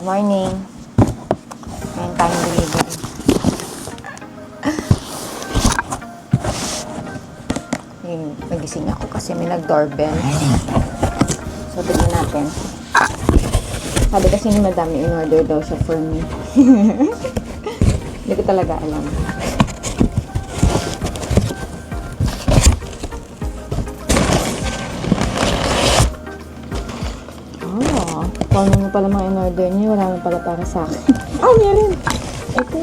Morning. Ngayon tayo delivery. Nagising ako kasi may nag-doorbell. So, tignan natin. Sabi kasi ni Madam, in-order daw siya for me. Hindi ko talaga alam. Kung ano pala mga in-order niyo, wala naman pala para sa akin. Meron! Ito.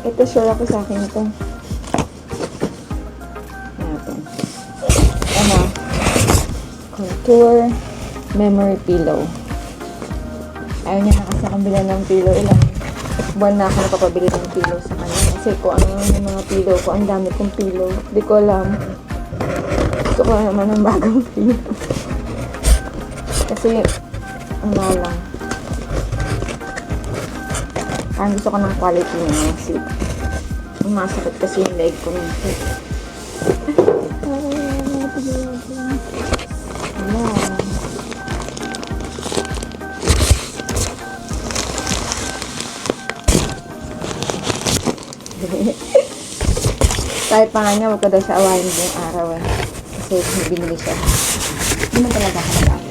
Ito, sure ako sa akin ito. Natin. Contour Memory Pillow. Ayaw niya na kasi akong bilan ng pillow. Ilang buwan na ako napapabili ng pillow sa kanya. Kasi kung ano yung mga pillow ko, ang dami kong pillow. Di ko alam. Gusto ko naman ng bagong pillow. Kasi, lang. Parang gusto ko ng quality niya. Kasi, masakit kasi yung leg ko minsan. Kahit pa nga niya, huwag ka daw siya awahin buong araw eh. Kasi binili siya. Hindi man talaga ako nag-aaway.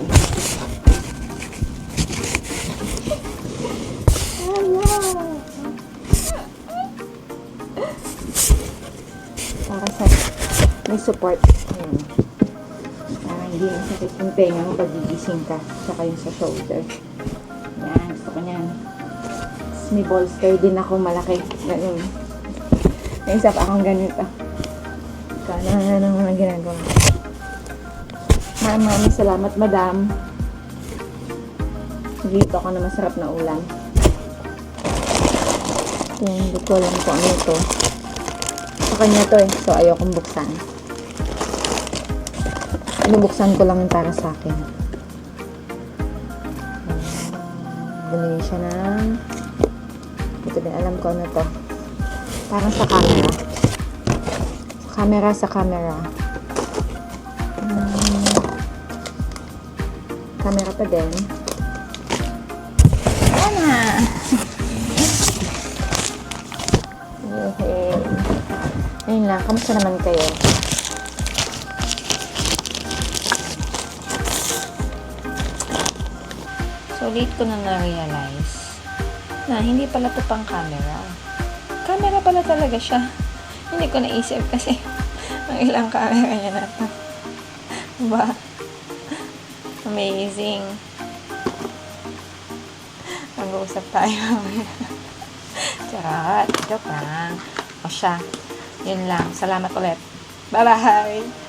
Para sa may support. Ayan. Para hindi masakit yung tenga mo pag gigising ka. Saka yung sa shoulder. Yan. Gusto ko yan. May bolster din ako malaki. Ganun. May isa pa akong ganito. Kala na naman ang ginagawa. Maraming salamat, Madam. Dito ako na masarap na ulam. Yan. Hindi ko alam kung ano ito. Sa kanya to eh. So, ayaw kong buksan. Binubuksan ko lang yung para sa akin. Bumili siya ng... Ito din, alam ko ano to. Parang sa camera. Sa camera. Camera pa din. Ayan na! Ayun lang, kamusta naman kayo? So, late ko na na-realize na hindi pala ito pang camera. Camera pala talaga siya. Hindi ko naisip kasi ang ilang camera niya na ito. Diba? Amazing. Mag-uusap tayo. Charot. Joke lang. O siya. Yun lang. Salamat ulit. Bye-bye!